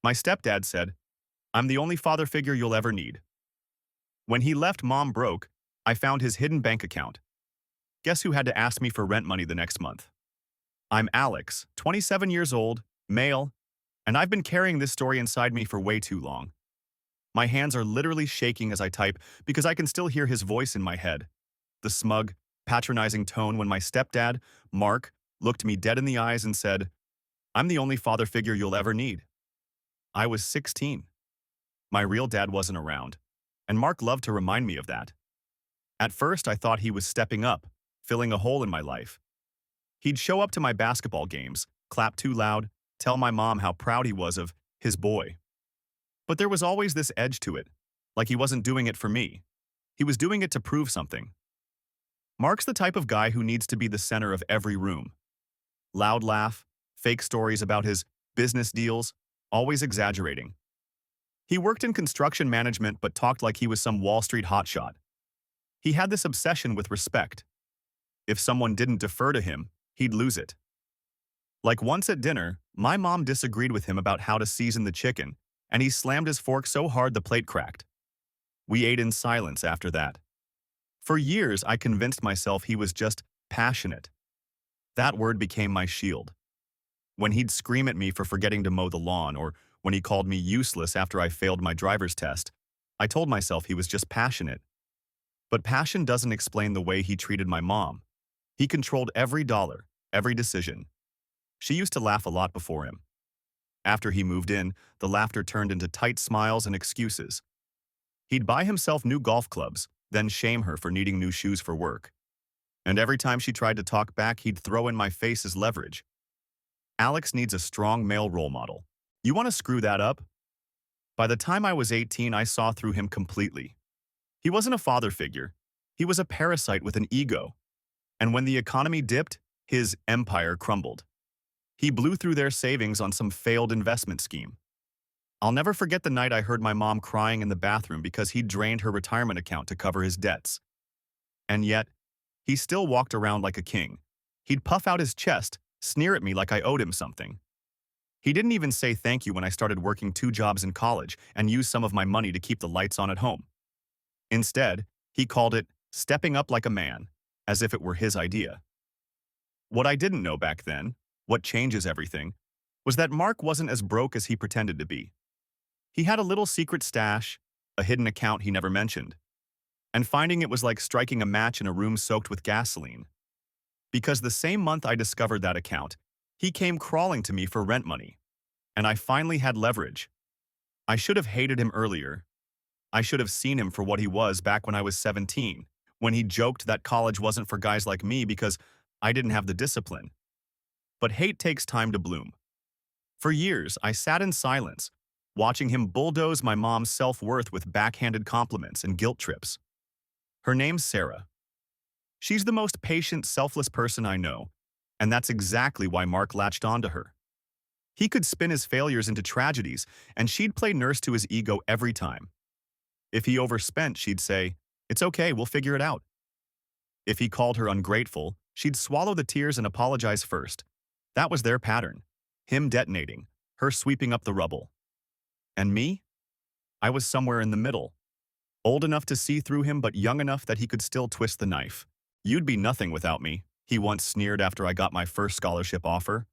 My stepdad said, "I'm the only father figure you'll ever need." When he left mom broke, I found his hidden bank account. Guess who had to ask me for rent money the next month? I'm Alex, 27 years old, male, and I've been carrying this story inside me for way too long. My hands are literally shaking as I type because I can still hear his voice in my head. The smug, patronizing tone when my stepdad, Mark, looked me dead in the eyes and said, "I'm the only father figure you'll ever need." I was 16. My real dad wasn't around, and Mark loved to remind me of that. At first, I thought he was stepping up, filling a hole in my life. He'd show up to my basketball games, clap too loud, tell my mom how proud he was of his boy. But there was always this edge to it, like he wasn't doing it for me. He was doing it to prove something. Mark's the type of guy who needs to be the center of every room. Loud laugh, fake stories about his business deals, always exaggerating. He worked in construction management but talked like he was some Wall Street hotshot. He had this obsession with respect. If someone didn't defer to him, he'd lose it. Like once at dinner, my mom disagreed with him about how to season the chicken, and he slammed his fork so hard the plate cracked. We ate in silence after that. For years, I convinced myself he was just passionate. That word became my shield. When he'd scream at me for forgetting to mow the lawn, or when he called me useless after I failed my driver's test, I told myself he was just passionate. But passion doesn't explain the way he treated my mom. He controlled every dollar, every decision. She used to laugh a lot before him. After he moved in, the laughter turned into tight smiles and excuses. He'd buy himself new golf clubs, then shame her for needing new shoes for work. And every time she tried to talk back, he'd throw in my face as leverage. Alex needs a strong male role model. You want to screw that up? By the time I was 18, I saw through him completely. He wasn't a father figure. He was a parasite with an ego. And when the economy dipped, his empire crumbled. He blew through their savings on some failed investment scheme. I'll never forget the night I heard my mom crying in the bathroom because he'd drained her retirement account to cover his debts. And yet, he still walked around like a king. He'd puff out his chest, sneer at me like I owed him something. He didn't even say thank you when I started working 2 jobs in college and used some of my money to keep the lights on at home. Instead, he called it stepping up like a man, as if it were his idea. What I didn't know back then, what changes everything, was that Mark wasn't as broke as he pretended to be. He had a little secret stash, a hidden account he never mentioned. And finding it was like striking a match in a room soaked with gasoline. Because the same month I discovered that account, he came crawling to me for rent money. And I finally had leverage. I should have hated him earlier. I should have seen him for what he was back when I was 17, when he joked that college wasn't for guys like me because I didn't have the discipline. But hate takes time to bloom. For years, I sat in silence, watching him bulldoze my mom's self-worth with backhanded compliments and guilt trips. Her name's Sarah. She's the most patient, selfless person I know, and that's exactly why Mark latched onto her. He could spin his failures into tragedies, and she'd play nurse to his ego every time. If he overspent, she'd say, "It's okay, we'll figure it out." If he called her ungrateful, she'd swallow the tears and apologize first. That was their pattern. Him detonating, her sweeping up the rubble. And me? I was somewhere in the middle. Old enough to see through him, but young enough that he could still twist the knife. "You'd be nothing without me," he once sneered after I got my first scholarship offer.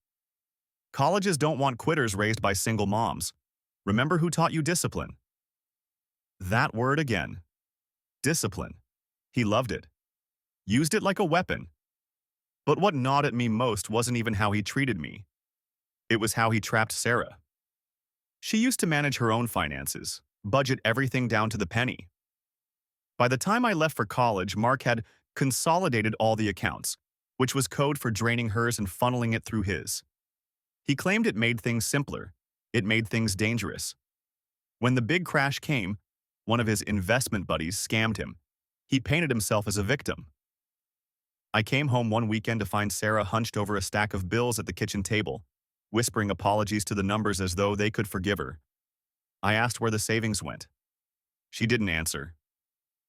Colleges don't want quitters raised by single moms. Remember who taught you discipline? That word again. Discipline. He loved it. Used it like a weapon. But what gnawed at me most wasn't even how he treated me. It was how he trapped Sarah. She used to manage her own finances, budget everything down to the penny. By the time I left for college, Mark had consolidated all the accounts, which was code for draining hers and funneling it through his. He claimed it made things simpler. It made things dangerous. When the big crash came, one of his investment buddies scammed him. He painted himself as a victim. I came home one weekend to find Sarah hunched over a stack of bills at the kitchen table, whispering apologies to the numbers as though they could forgive her. I asked where the savings went. She didn't answer.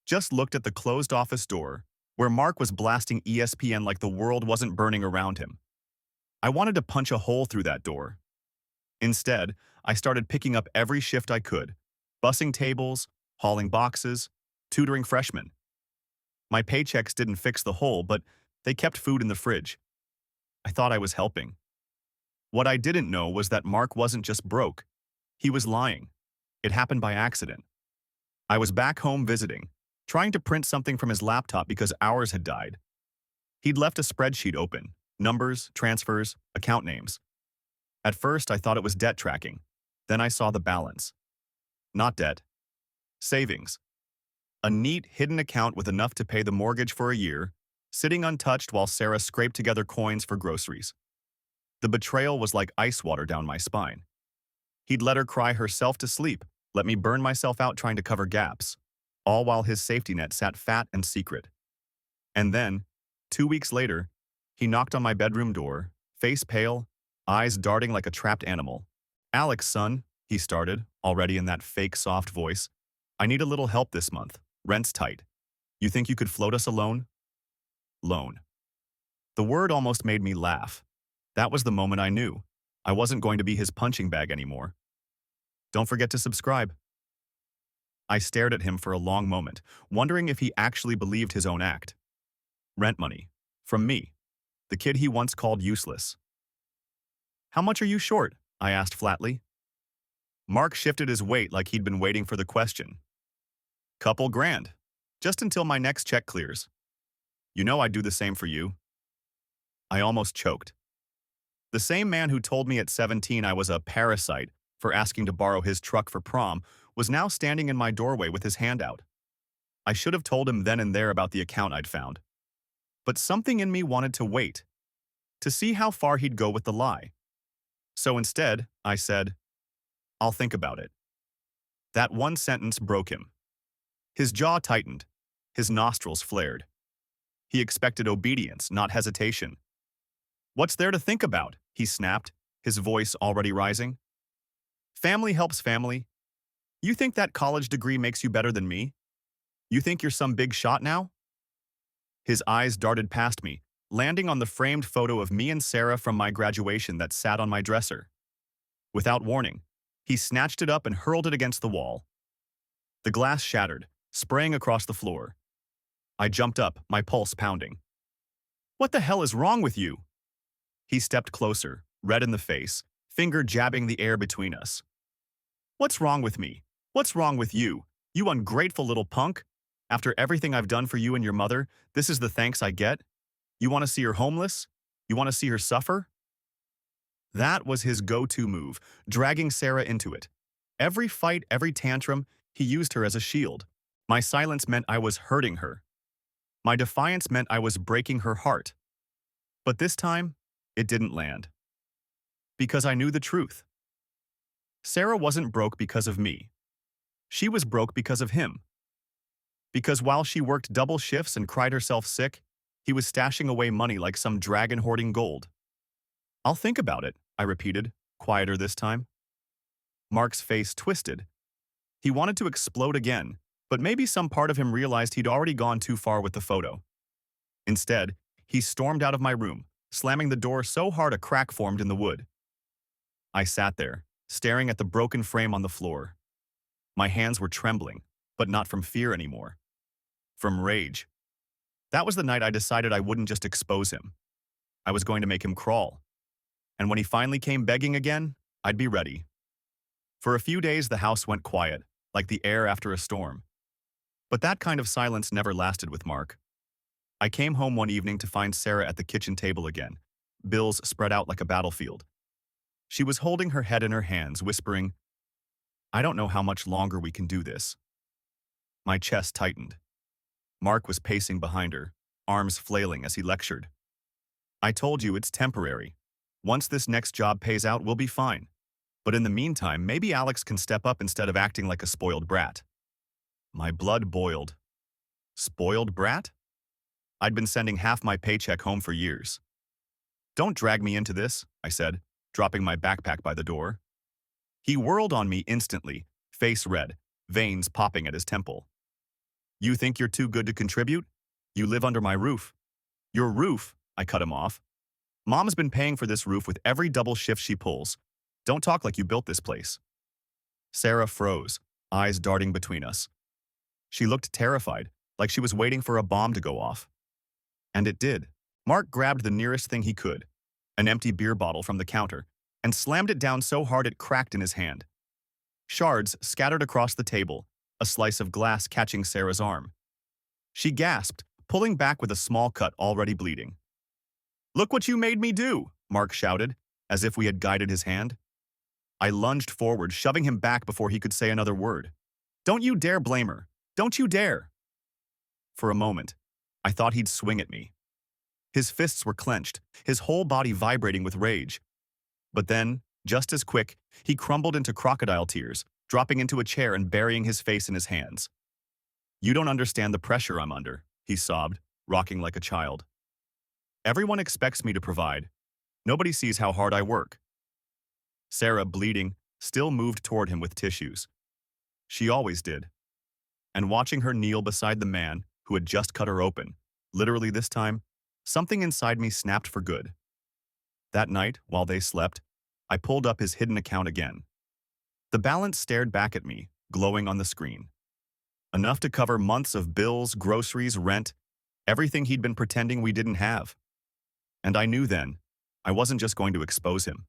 Just looked at the closed office door, where Mark was blasting ESPN like the world wasn't burning around him. I wanted to punch a hole through that door. Instead, I started picking up every shift I could, bussing tables, hauling boxes, tutoring freshmen. My paychecks didn't fix the hole, but they kept food in the fridge. I thought I was helping. What I didn't know was that Mark wasn't just broke. He was lying. It happened by accident. I was back home visiting, trying to print something from his laptop because ours had died. He'd left a spreadsheet open, numbers, transfers, account names. At first, I thought it was debt tracking. Then I saw the balance. Not debt. Savings. A neat, hidden account with enough to pay the mortgage for a year, sitting untouched while Sarah scraped together coins for groceries. The betrayal was like ice water down my spine. He'd let her cry herself to sleep, let me burn myself out trying to cover gaps, all while his safety net sat fat and secret. And then, 2 weeks later, he knocked on my bedroom door, face pale, eyes darting like a trapped animal. "Alex, son," he started, already in that fake soft voice. "I need a little help this month. Rent's tight. You think you could float us a loan?" Loan. The word almost made me laugh. That was the moment I knew. I wasn't going to be his punching bag anymore. Don't forget to subscribe. I stared at him for a long moment, wondering if he actually believed his own act. Rent money. From me. The kid he once called useless. "How much are you short?" I asked flatly. Mark shifted his weight like he'd been waiting for the question. "Couple grand. Just until my next check clears. You know I'd do the same for you." I almost choked. The same man who told me at 17 I was a parasite for asking to borrow his truck for prom was now standing in my doorway with his hand out. I should have told him then and there about the account I'd found. But something in me wanted to wait, to see how far he'd go with the lie. So instead, I said, "I'll think about it." That one sentence broke him. His jaw tightened, his nostrils flared. He expected obedience, not hesitation. "What's there to think about?" he snapped, his voice already rising. "Family helps family. You think that college degree makes you better than me? You think you're some big shot now?" His eyes darted past me, landing on the framed photo of me and Sarah from my graduation that sat on my dresser. Without warning, he snatched it up and hurled it against the wall. The glass shattered, spraying across the floor. I jumped up, my pulse pounding. "What the hell is wrong with you?" He stepped closer, red in the face, finger jabbing the air between us. "What's wrong with me? What's wrong with you? You ungrateful little punk? After everything I've done for you and your mother, this is the thanks I get? You want to see her homeless? You want to see her suffer?" That was his go-to move, dragging Sarah into it. Every fight, every tantrum, he used her as a shield. My silence meant I was hurting her. My defiance meant I was breaking her heart. But this time, it didn't land. Because I knew the truth. Sarah wasn't broke because of me. She was broke because of him. Because while she worked double shifts and cried herself sick, he was stashing away money like some dragon hoarding gold. "I'll think about it," I repeated, quieter this time. Mark's face twisted. He wanted to explode again, but maybe some part of him realized he'd already gone too far with the photo. Instead, he stormed out of my room, slamming the door so hard a crack formed in the wood. I sat there, staring at the broken frame on the floor. My hands were trembling, but not from fear anymore. From rage. That was the night I decided I wouldn't just expose him. I was going to make him crawl. And when he finally came begging again, I'd be ready. For a few days, the house went quiet, like the air after a storm. But that kind of silence never lasted with Mark. I came home one evening to find Sarah at the kitchen table again, bills spread out like a battlefield. She was holding her head in her hands, whispering, "I don't know how much longer we can do this." My chest tightened. Mark was pacing behind her, arms flailing as he lectured. "I told you it's temporary. Once this next job pays out, we'll be fine. But in the meantime, maybe Alex can step up instead of acting like a spoiled brat." My blood boiled. Spoiled brat? I'd been sending half my paycheck home for years. "Don't drag me into this," I said, dropping my backpack by the door. He whirled on me instantly, face red, veins popping at his temple. "You think you're too good to contribute? You live under my roof." "Your roof?" I cut him off. "Mom's been paying for this roof with every double shift she pulls. Don't talk like you built this place. Sarah froze, eyes darting between us. She looked terrified, like she was waiting for a bomb to go off. And it did. Mark grabbed the nearest thing he could, an empty beer bottle from the counter, and slammed it down so hard it cracked in his hand. Shards scattered across the table, a slice of glass catching Sarah's arm. She gasped, pulling back with a small cut already bleeding. "Look what you made me do!" Mark shouted, as if we had guided his hand. I lunged forward, shoving him back before he could say another word. "Don't you dare blame her! Don't you dare!" For a moment, I thought he'd swing at me. His fists were clenched, his whole body vibrating with rage. But then, just as quick, he crumbled into crocodile tears, dropping into a chair and burying his face in his hands. "You don't understand the pressure I'm under," he sobbed, rocking like a child. "Everyone expects me to provide. Nobody sees how hard I work." Sarah, bleeding, still moved toward him with tissues. She always did. And watching her kneel beside the man who had just cut her open, literally this time, something inside me snapped for good. That night, while they slept, I pulled up his hidden account again. The balance stared back at me, glowing on the screen. Enough to cover months of bills, groceries, rent, everything he'd been pretending we didn't have. And I knew then, I wasn't just going to expose him.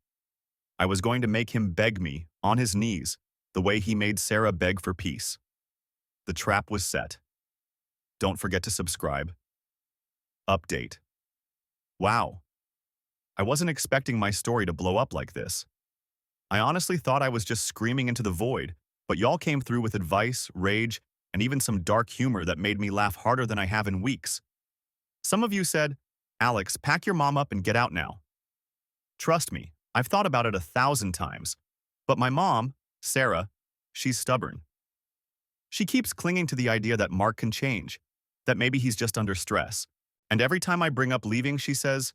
I was going to make him beg me, on his knees, the way he made Sarah beg for peace. The trap was set. Don't forget to subscribe. Update. Wow. I wasn't expecting my story to blow up like this. I honestly thought I was just screaming into the void, but y'all came through with advice, rage, and even some dark humor that made me laugh harder than I have in weeks. Some of you said, "Alex, pack your mom up and get out now." Trust me, I've thought about it 1,000 times. But my mom, Sarah, she's stubborn. She keeps clinging to the idea that Mark can change, that maybe he's just under stress. And every time I bring up leaving, she says,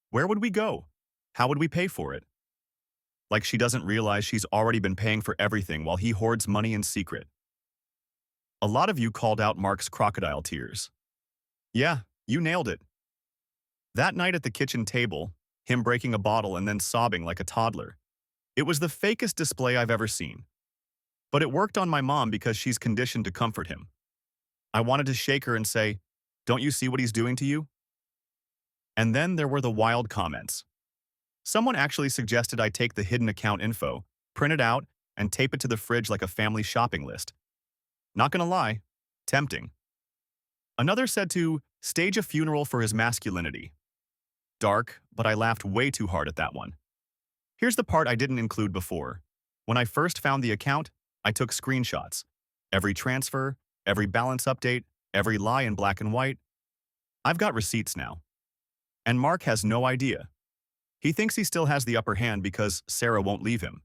"Where would we go? How would we pay for it?" Like she doesn't realize she's already been paying for everything while he hoards money in secret. A lot of you called out Mark's crocodile tears. Yeah, you nailed it. That night at the kitchen table, him breaking a bottle and then sobbing like a toddler. It was the fakest display I've ever seen. But it worked on my mom because she's conditioned to comfort him. I wanted to shake her and say, "Don't you see what he's doing to you?" And then there were the wild comments. Someone actually suggested I take the hidden account info, print it out, and tape it to the fridge like a family shopping list. Not gonna lie, tempting. Another said to stage a funeral for his masculinity. Dark, but I laughed way too hard at that one. Here's the part I didn't include before. When I first found the account, I took screenshots. Every transfer, every balance update, every lie in black and white. I've got receipts now. And Mark has no idea. He thinks he still has the upper hand because Sarah won't leave him.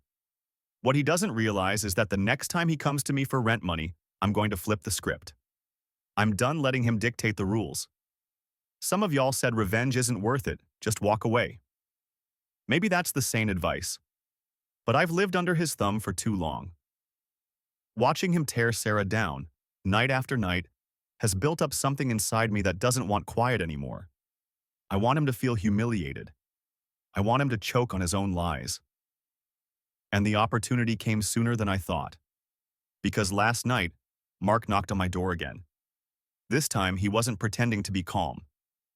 What he doesn't realize is that the next time he comes to me for rent money, I'm going to flip the script. I'm done letting him dictate the rules. Some of y'all said revenge isn't worth it, just walk away. Maybe that's the sane advice. But I've lived under his thumb for too long. Watching him tear Sarah down, night after night, has built up something inside me that doesn't want quiet anymore. I want him to feel humiliated. I want him to choke on his own lies. And the opportunity came sooner than I thought. Because last night, Mark knocked on my door again. This time, he wasn't pretending to be calm.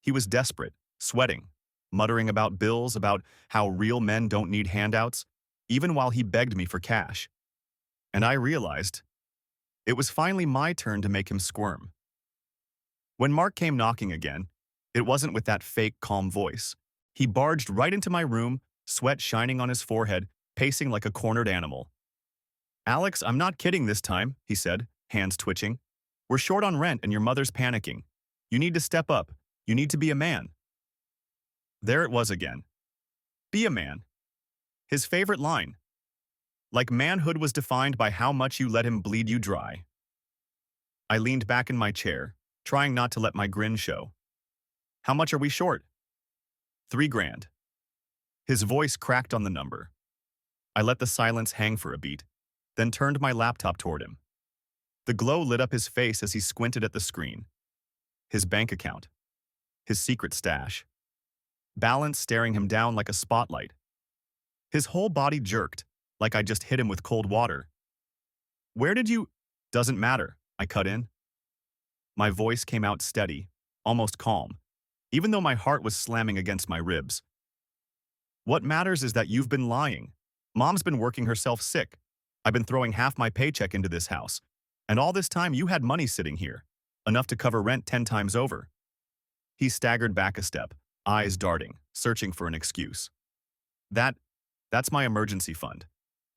He was desperate, sweating, muttering about bills, about how real men don't need handouts, even while he begged me for cash. And I realized it was finally my turn to make him squirm. When Mark came knocking again, it wasn't with that fake, calm voice. He barged right into my room, sweat shining on his forehead, pacing like a cornered animal. "Alex, I'm not kidding this time," he said, hands twitching. "We're short on rent and your mother's panicking. You need to step up. You need to be a man." There it was again. Be a man. His favorite line. Like manhood was defined by how much you let him bleed you dry. I leaned back in my chair, trying not to let my grin show. "How much are we short?" $3,000. His voice cracked on the number. I let the silence hang for a beat, then turned my laptop toward him. The glow lit up his face as he squinted at the screen. His bank account. His secret stash. Balance staring him down like a spotlight. His whole body jerked, like I just hit him with cold water. Where did you? Doesn't matter, I cut in. My voice came out steady, almost calm, even though my heart was slamming against my ribs. What matters is that you've been lying. Mom's been working herself sick. I've been throwing half my paycheck into this house. And all this time you had money sitting here, enough to cover rent 10 times over. He staggered back a step, eyes darting, searching for an excuse. That, that's my emergency fund.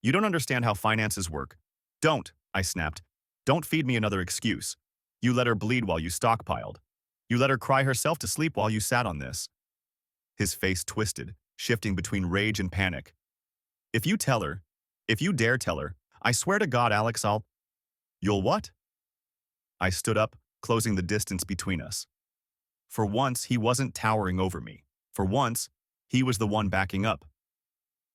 You don't understand how finances work. Don't, I snapped. Don't feed me another excuse. You let her bleed while you stockpiled. You let her cry herself to sleep while you sat on this. His face twisted, shifting between rage and panic. If you tell her, if you dare tell her, I swear to God, Alex, You'll what? I stood up, closing the distance between us. For once, he wasn't towering over me. For once, he was the one backing up.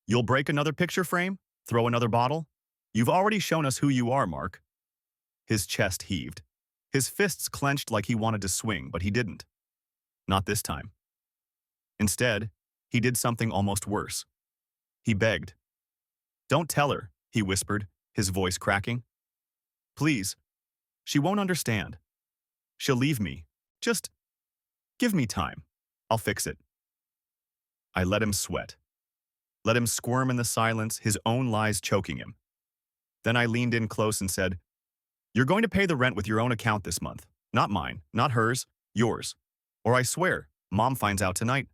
You'll break another picture frame? Throw another bottle? You've already shown us who you are, Mark. His chest heaved. His fists clenched like he wanted to swing, but he didn't. Not this time. Instead, he did something almost worse. He begged. Don't tell her, he whispered, his voice cracking. Please. She won't understand. She'll leave me. Just give me time. I'll fix it. I let him sweat. Let him squirm in the silence, his own lies choking him. Then I leaned in close and said, You're going to pay the rent with your own account this month. Not mine, not hers, yours. Or I swear, Mom finds out tonight.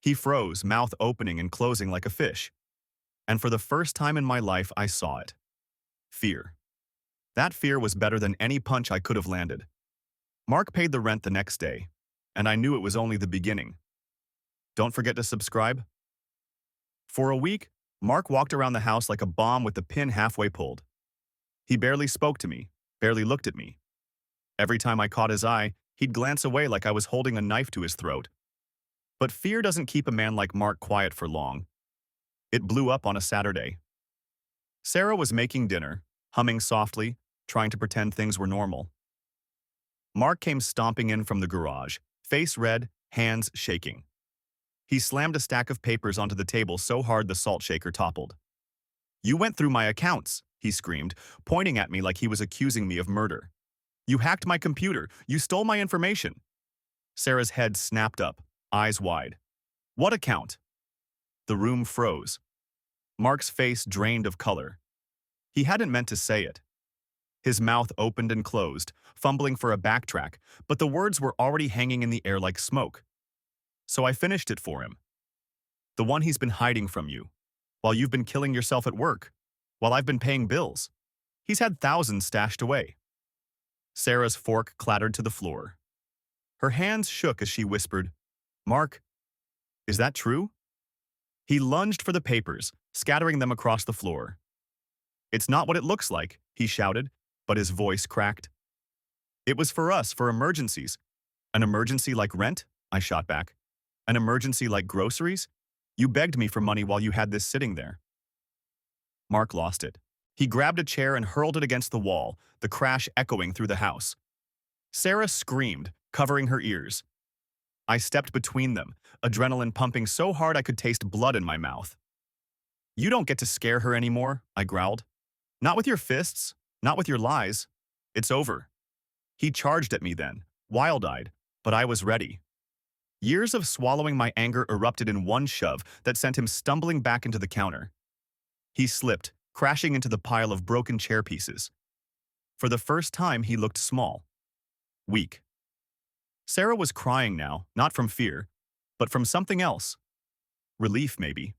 He froze, mouth opening and closing like a fish. And for the first time in my life, I saw it. Fear. That fear was better than any punch I could have landed. Mark paid the rent the next day, and I knew it was only the beginning. Don't forget to subscribe. For a week, Mark walked around the house like a bomb with the pin halfway pulled. He barely spoke to me, barely looked at me. Every time I caught his eye, he'd glance away like I was holding a knife to his throat. But fear doesn't keep a man like Mark quiet for long. It blew up on a Saturday. Sarah was making dinner, humming softly, trying to pretend things were normal. Mark came stomping in from the garage, face red, hands shaking. He slammed a stack of papers onto the table so hard the salt shaker toppled. You went through my accounts, he screamed, pointing at me like he was accusing me of murder. You hacked my computer. You stole my information. Sarah's head snapped up, eyes wide. What account? The room froze. Mark's face drained of color. He hadn't meant to say it. His mouth opened and closed, fumbling for a backtrack, but the words were already hanging in the air like smoke. So I finished it for him. The one he's been hiding from you, while you've been killing yourself at work, while I've been paying bills. He's had thousands stashed away. Sarah's fork clattered to the floor. Her hands shook as she whispered, Mark, is that true? He lunged for the papers, scattering them across the floor. It's not what it looks like, he shouted, but his voice cracked. It was for us, for emergencies. An emergency like rent? I shot back. An emergency like groceries? You begged me for money while you had this sitting there. Mark lost it. He grabbed a chair and hurled it against the wall, the crash echoing through the house. Sarah screamed, covering her ears. I stepped between them, adrenaline pumping so hard I could taste blood in my mouth. You don't get to scare her anymore, I growled. Not with your fists, not with your lies. It's over. He charged at me then, wild-eyed, but I was ready. Years of swallowing my anger erupted in one shove that sent him stumbling back into the counter. He slipped, crashing into the pile of broken chair pieces. For the first time, he looked small. Weak. Sarah was crying now, not from fear, but from something else. Relief, maybe.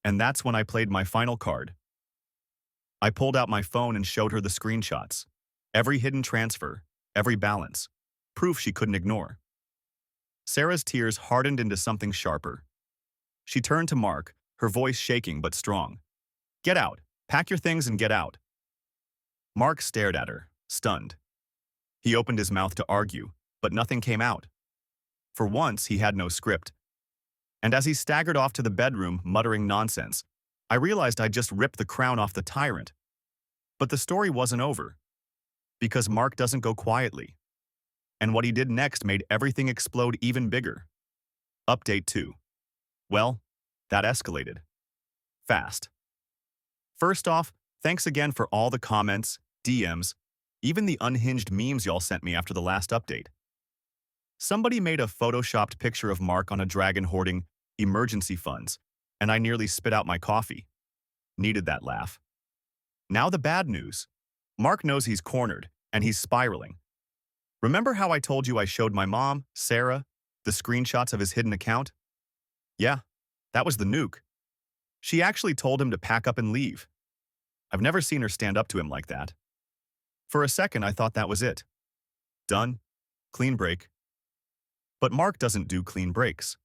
And that's when I played my final card. I pulled out my phone and showed her the screenshots. Every hidden transfer, every balance. Proof she couldn't ignore. Sarah's tears hardened into something sharper. She turned to Mark, her voice shaking but strong. Get out. Pack your things and get out. Mark stared at her, stunned. He opened his mouth to argue, but nothing came out. For once, he had no script. And as he staggered off to the bedroom, muttering nonsense, I realized I'd just ripped the crown off the tyrant. But the story wasn't over. Because Mark doesn't go quietly. And what he did next made everything explode even bigger. Update 2. Well, that escalated. Fast. First off, thanks again for all the comments, DMs, even the unhinged memes y'all sent me after the last update. Somebody made a photoshopped picture of Mark on a dragon hoarding emergency funds, and I nearly spit out my coffee. Needed that laugh. Now the bad news. Mark knows he's cornered, and he's spiraling. Remember how I told you I showed my mom, Sarah, the screenshots of his hidden account? Yeah, that was the nuke. She actually told him to pack up and leave. I've never seen her stand up to him like that. For a second, I thought that was it. Done. Clean break. But Mark doesn't do clean breaks.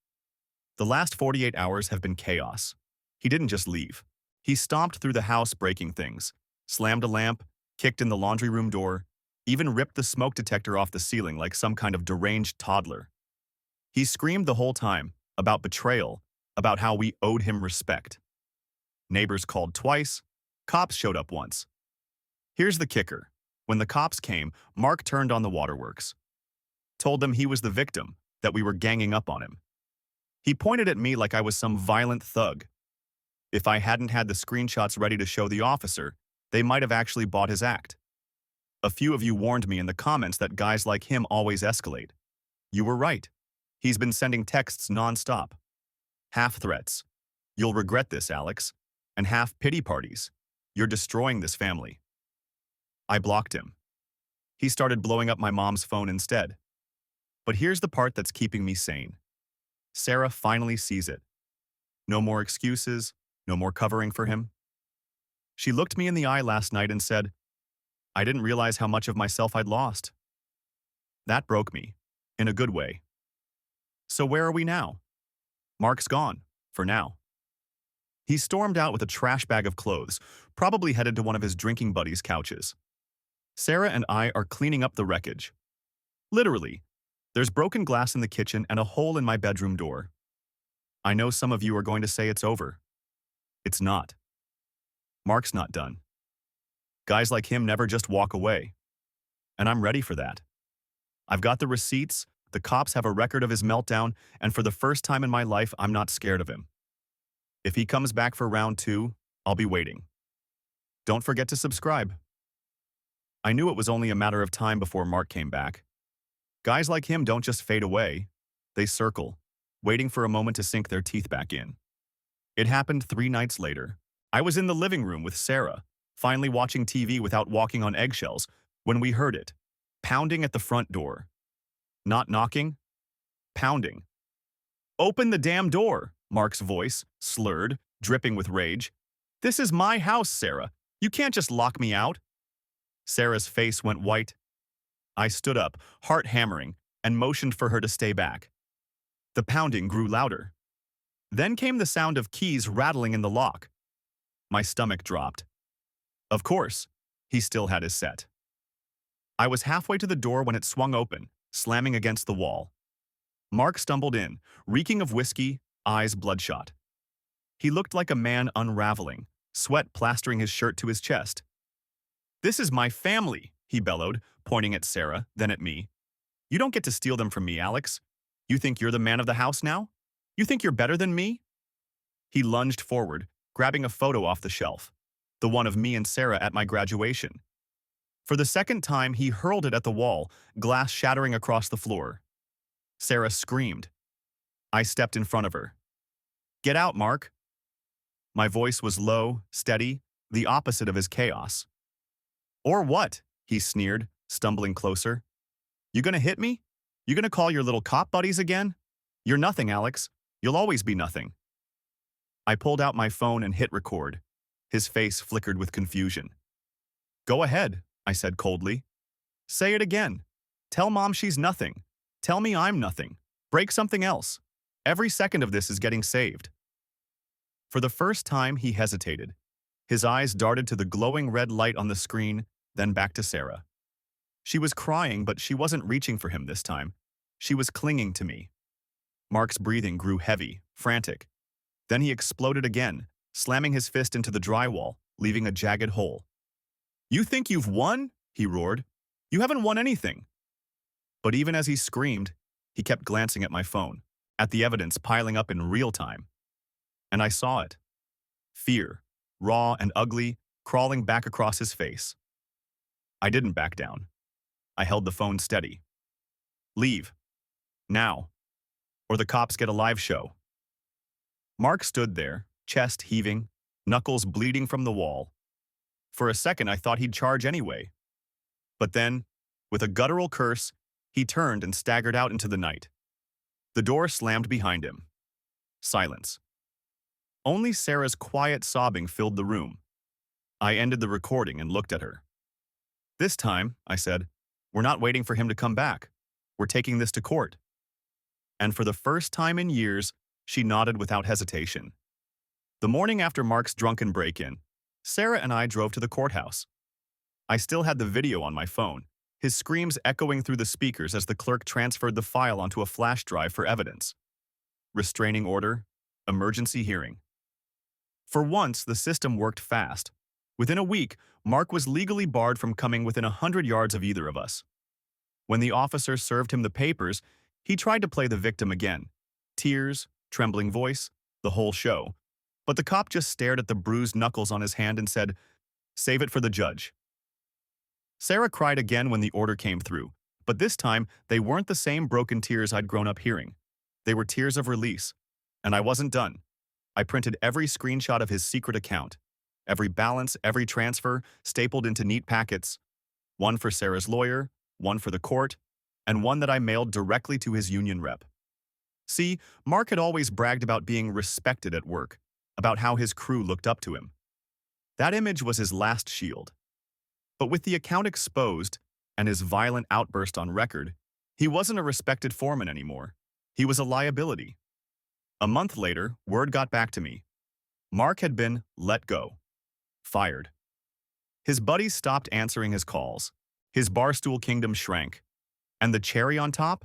The last 48 hours have been chaos. He didn't just leave. He stomped through the house breaking things, slammed a lamp, kicked in the laundry room door, even ripped the smoke detector off the ceiling like some kind of deranged toddler. He screamed the whole time about betrayal, about how we owed him respect. Neighbors called twice. Cops showed up once. Here's the kicker. When the cops came, Mark turned on the waterworks. Told them he was the victim, that we were ganging up on him. He pointed at me like I was some violent thug. If I hadn't had the screenshots ready to show the officer, they might have actually bought his act. A few of you warned me in the comments that guys like him always escalate. You were right. He's been sending texts nonstop. Half threats. You'll regret this, Alex. And half pity parties. You're destroying this family. I blocked him. He started blowing up my mom's phone instead. But here's the part that's keeping me sane. Sarah finally sees it. No more excuses, no more covering for him. She looked me in the eye last night and said, I didn't realize how much of myself I'd lost. That broke me, in a good way. So where are we now? Mark's gone, for now. He stormed out with a trash bag of clothes, probably headed to one of his drinking buddies' couches. Sarah and I are cleaning up the wreckage. Literally, there's broken glass in the kitchen and a hole in my bedroom door. I know some of you are going to say it's over. It's not. Mark's not done. Guys like him never just walk away. And I'm ready for that. I've got the receipts, the cops have a record of his meltdown, and for the first time in my life, I'm not scared of him. If he comes back for round 2, I'll be waiting. Don't forget to subscribe. I knew it was only a matter of time before Mark came back. Guys like him don't just fade away. They circle, waiting for a moment to sink their teeth back in. It happened 3 nights later. I was in the living room with Sarah, finally watching TV without walking on eggshells, when we heard it, pounding at the front door. Not knocking, pounding. Open the damn door, Mark's voice, slurred, dripping with rage. This is my house, Sarah. You can't just lock me out. Sarah's face went white. I stood up, heart hammering, and motioned for her to stay back. The pounding grew louder. Then came the sound of keys rattling in the lock. My stomach dropped. Of course, he still had his set. I was halfway to the door when it swung open, slamming against the wall. Mark stumbled in, reeking of whiskey, eyes bloodshot. He looked like a man unraveling, sweat plastering his shirt to his chest. This is my family, he bellowed, pointing at Sarah, then at me. You don't get to steal them from me, Alex. You think you're the man of the house now? You think you're better than me? He lunged forward, grabbing a photo off the shelf, the one of me and Sarah at my graduation. For the second time, he hurled it at the wall, glass shattering across the floor. Sarah screamed. I stepped in front of her. Get out, Mark. My voice was low, steady, the opposite of his chaos. Or what? He sneered, stumbling closer. You gonna hit me? You gonna call your little cop buddies again? You're nothing, Alex. You'll always be nothing. I pulled out my phone and hit record. His face flickered with confusion. Go ahead, I said coldly. Say it again. Tell Mom she's nothing. Tell me I'm nothing. Break something else. Every second of this is getting saved. For the first time, he hesitated. His eyes darted to the glowing red light on the screen, then back to Sarah. She was crying, but she wasn't reaching for him this time. She was clinging to me. Mark's breathing grew heavy, frantic. Then he exploded again, slamming his fist into the drywall, leaving a jagged hole. You think you've won? He roared. You haven't won anything. But even as he screamed, he kept glancing at my phone, at the evidence piling up in real time. And I saw it. Fear, raw and ugly, crawling back across his face. I didn't back down. I held the phone steady. Leave. Now. Or the cops get a live show. Mark stood there, chest heaving, knuckles bleeding from the wall. For a second, I thought he'd charge anyway. But then, with a guttural curse, he turned and staggered out into the night. The door slammed behind him. Silence. Only Sarah's quiet sobbing filled the room. I ended the recording and looked at her. This time, I said, we're not waiting for him to come back. We're taking this to court. And for the first time in years, she nodded without hesitation. The morning after Mark's drunken break-in, Sarah and I drove to the courthouse. I still had the video on my phone, his screams echoing through the speakers as the clerk transferred the file onto a flash drive for evidence. Restraining order, emergency hearing. For once, the system worked fast. Within a week, Mark was legally barred from coming within 100 yards of either of us. When the officer served him the papers, he tried to play the victim again. Tears, trembling voice, the whole show. But the cop just stared at the bruised knuckles on his hand and said, "Save it for the judge." Sarah cried again when the order came through, but this time they weren't the same broken tears I'd grown up hearing. They were tears of release. And I wasn't done. I printed every screenshot of his secret account, every balance, every transfer, stapled into neat packets. One for Sarah's lawyer, one for the court, and one that I mailed directly to his union rep. See, Mark had always bragged about being respected at work, about how his crew looked up to him. That image was his last shield. But with the account exposed and his violent outburst on record, he wasn't a respected foreman anymore. He was a liability. A month later, word got back to me. Mark had been let go. Fired. His buddies stopped answering his calls. His barstool kingdom shrank. And the cherry on top?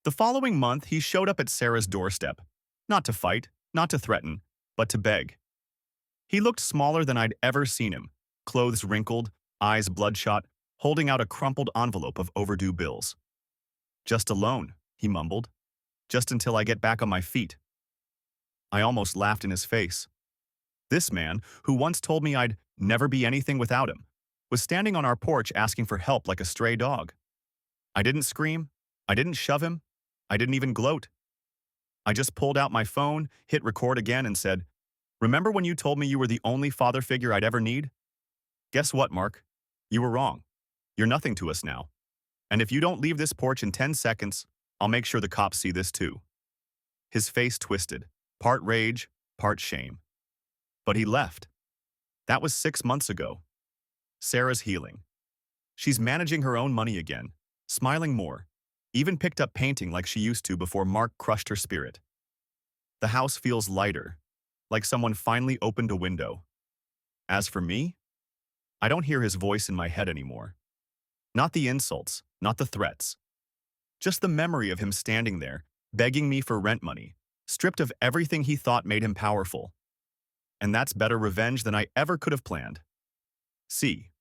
The following month, he showed up at Sarah's doorstep. Not to fight, not to threaten, but to beg. He looked smaller than I'd ever seen him, clothes wrinkled, eyes bloodshot, holding out a crumpled envelope of overdue bills. "Just a loan," he mumbled. "Just until I get back on my feet." I almost laughed in his face. This man, who once told me I'd never be anything without him, was standing on our porch asking for help like a stray dog. I didn't scream. I didn't shove him. I didn't even gloat. I just pulled out my phone, hit record again, and said, "Remember when you told me you were the only father figure I'd ever need? Guess what, Mark? You were wrong. You're nothing to us now. And if you don't leave this porch in 10 seconds, I'll make sure the cops see this too." His face twisted, part rage, part shame. But he left. That was 6 months ago. Sarah's healing. She's managing her own money again, smiling more, even picked up painting like she used to before Mark crushed her spirit. The house feels lighter, like someone finally opened a window. As for me, I don't hear his voice in my head anymore. Not the insults, not the threats. Just the memory of him standing there, begging me for rent money, stripped of everything he thought made him powerful. And that's better revenge than I ever could have planned. See,